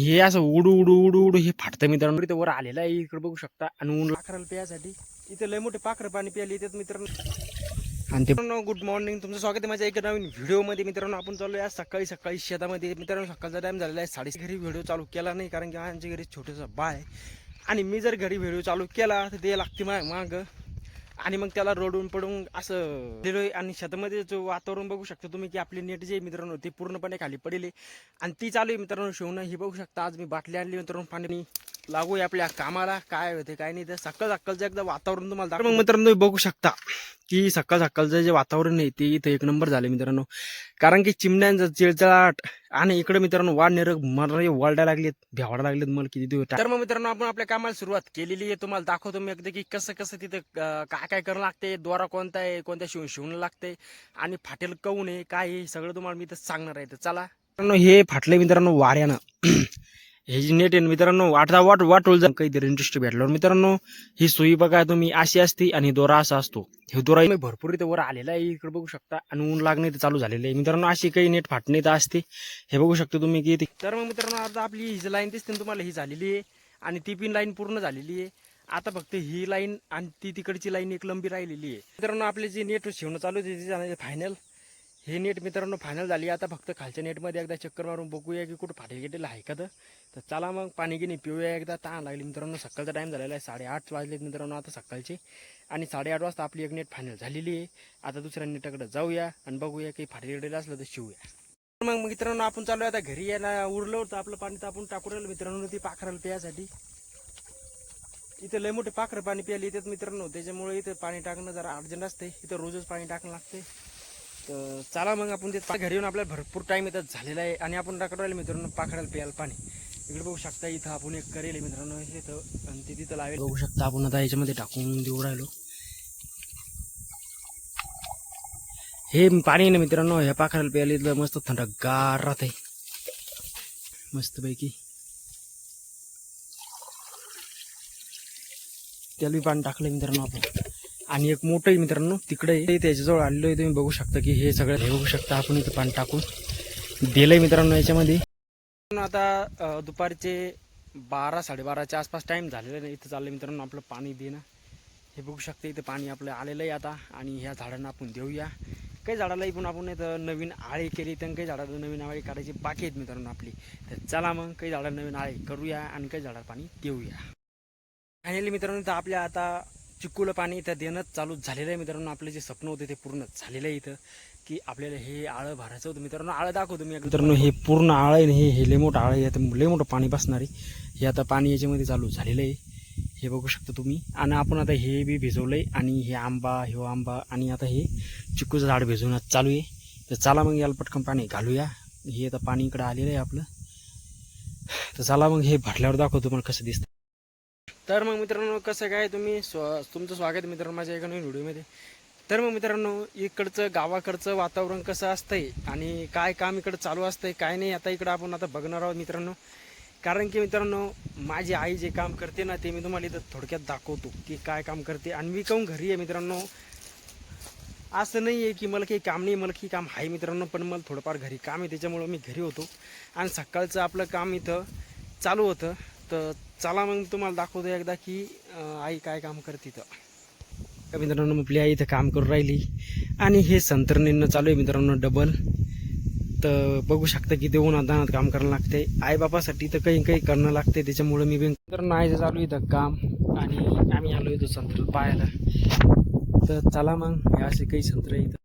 हे असं उडू उडू उडू उडू हे फाटतं मित्रांनो. इथं वर आलेलं आहे, इकडे बघू शकता. आणि ऊन पाखराला प्यायसाठी इथं लय मोठे पाखरं पाणी प्यायला येतात मित्रांनो. आणि ते गुड मॉर्निंग, तुमचं स्वागत आहे माझ्या एका नवीन व्हिडिओमध्ये मित्रांनो. आपण चालू आहे सकाळी सकाळी शेतामध्ये मित्रांनो. सकाळचा टाइम झालेला आहे 6:30. घरी व्हिडिओ चालू केला नाही कारण की आमच्या घरी छोटंसं बाळ आहे आणि मी जर घरी व्हिडिओ चालू केला तर ते लागते माग आणि मग त्याला रडून पडून असं गेलोय. आणि शेतामध्ये जो वातावरण बघू शकता तुम्ही की आपली नेट जे मित्रांनो ती पूर्णपणे खाली पडली आणि ती चालू आहे मित्रांनो शिवणं. ही बघू शकता आज मी बाटली आणली मित्रांनो पाणी लागू आपल्या कामाला. काय होते काय नाही तर सकाळचं एकदा वातावरण तुम्हाला मग मित्रांनो बघू शकता की सकाळचं जे वातावरण आहे ते इथं एक नंबर झाले मित्रांनो. कारण की चिमण्यांचा चिळचिळाट आणि इकडे मित्रांनो वाढ निरग मला वळडायला लागलेत, भेवाडा लागलेत मला किती दिवस. तर मग मित्रांनो आपण आपल्या कामाला सुरुवात केलेली आहे. तुम्हाला दाखवतो मी एकदा की कसं कसं तिथं काय काय करणं लागते, दोरा कोणता आहे, कोणत्या शिवणं लागते आणि फाटेल कौन आहे काय आहे सगळं तुम्हाला मी इथं सांगणार आहे. तर चला मित्रांनो, हे फाटले मित्रांनो वाऱ्यानं हे जी नेट आहे मित्रांनो वाटोळ जा काहीतरी इंटरेस्ट भेटल्यावर मित्रांनो. ही सुई बघा तुम्ही अशी असते आणि दोरा असा असतो. हे दोरा भरपूर इथं वर आलेला आहे, इकडे बघू शकता. आणि ऊन लागणे तर चालू झालेलं आहे मित्रांनो. अशी काही नेट फाटणे तर असते, हे बघू शकता तुम्ही किती. तर मग मित्रांनो आता आपली ही लाईन दिसते तुम्हाला ही झालेली आहे आणि ती पिन लाईन पूर्ण झालेली आहे. आता फक्त ही लाईन आणि ती तिकडची लाईन एक लंबी राहिलेली आहे मित्रांनो. आपली जी नेट शिवणं चालू होती फायनल हे नेट मित्रांनो फायनल झाली. आता फक्त खालच्या नेटमध्ये एकदा चक्कर मारून बघूया की कुठं फाटेल गेलेलं आहे का. तर चला मग पाणी गिनी पिऊया एकदा. ताण लागली मित्रांनो. सकाळचा टाइम झालेला आहे 8:30 वाजलेत मित्रांनो आता सकाळचे. आणि 8:30 वाजता आपली एक नेट फायनल झालेली आहे. आता दुसऱ्या नेटाकडे जाऊया आणि बघूया की फाटेल गेलेलं असलं तर शिवूया. मग मित्रांनो आपण चालू आता घरी यायला. उरलं होतं आपलं पाणी तर आपण टाकून राहिलं मित्रांनो ती पाखराला प्यायसाठी. इथं लय मोठे पाखरं पाणी प्यायला येतात मित्रांनो, त्याच्यामुळे इथं पाणी टाकणं जरा अर्जंट असते. इथं रोजच पाणी टाकणं लागते. तर चला मग आपण ते घरी येऊन आपल्याला भरपूर टाइम इथं झालेला आहे आणि आपण टाकून राहिले मित्रांनो पाखराला प्यायला पाणी. इकडे बघू शकता इथं आपण एक करेल मित्रांनो इथं आणि ते तिथं लावेल. बघू शकता आपण आता याच्यामध्ये टाकून देऊ राहिलो. हे पाणी ना मित्रांनो ह्या पाखराला प्यायला इथलं मस्त थंडगार राहते मस्तपैकी. त्याला पाणी टाकलं मित्रांनो आपण. आणि एक मोठं मित्रांनो तिकडे त्याच्याजवळ आलेलो आहे. तुम्ही बघू शकता की हे सगळं हे बघू शकता आपण इथं पाणी टाकून दिलंय मित्रांनो याच्यामध्ये. आता दुपारचे 12-12:30च्या आसपास टाइम झालेला आहे. इथं चाललं मित्रांनो आपलं पाणी देणं. हे बघू शकता इथं पाणी आपलं आलेलं आहे आता. आणि ह्या झाडांना आपण देऊया. काही झाडालाही पण आपण इथं नवीन आळी केली तर काही झाडाला नवीन आळी काढायची बाकी आहेत मित्रांनो आपली. तर चला मग काही झाडाला नवीन आळी करूया आणि काही झाडाला पाणी देऊया. फायनली मित्रांनो इथं आपल्या आता चिक्कूला पाणी इथं देणं चालू झालेलं आहे मित्रांनो. आपले जे स्वप्न होते ते पूर्ण झालेलं आहे इथं की आपल्याला हे आळं भरायचं होतं मित्रांनो. आळं दाखवतो मी मित्रांनो. हे पूर्ण आळं आहे हे लय मोठं आळं आहे, लय मोठं पाणी बसणारी. हे आता पाणी याच्यामध्ये चालू झालेलं आहे, हे बघू शकता तुम्ही. आणि आपण आता हे बी भिजवलंय आणि हे आंबा आंबा आणि आता हे चिक्कूचं झाड भिजवणं चालू आहे. तर चला मग याला पटकन पाणी घालूया. हे आता पाणी इकडं आलेलं आहे आपलं. तर चला मग हे भरल्यावर दाखवतो तुम्हाला कसं दिसतं. तर मग मित्रांनो कसं काय तुम्ही तुमचं स्वागत मित्रांनो माझ्या एका नवीन व्हिडिओमध्ये. तर मग मित्रांनो इकडचं गावाकडचं वातावरण कसं असतंय आणि काय काम इकडं चालू असतंय काय नाही आता इकडं आपण आता बघणार आहोत मित्रांनो. कारण की मित्रांनो माझी आई जे काम करते ना ते मी तुम्हाला इथं थोडक्यात दाखवतो की काय काम करते. आणि मी काहून घरी आहे मित्रांनो. असं नाही आहे की मला काही काम नाही, मला काही काम आहे मित्रांनो, पण मला थोडंफार घरी काम आहे त्याच्यामुळं मी घरी होतो. आणि सकाळचं आपलं काम इथं चालू होतं. तर चला मग तुम्हाला दाखवतो एकदा की आई काय काम करते. तर मित्रांनो आपली आई इथं काम करून राहिली आणि हे संतर नेणं चालू आहे मित्रांनो डबल. तर बघू शकता की ते उन्हात काम करायला लागते. आईबापासाठी तर काही काही करणं लागते त्याच्यामुळं मी मित्रांनो आईचं चालू इथं काम आणि आम्ही आलो इथं संत्र पाहायला. तर चला मग हे असे काही संत्र इथं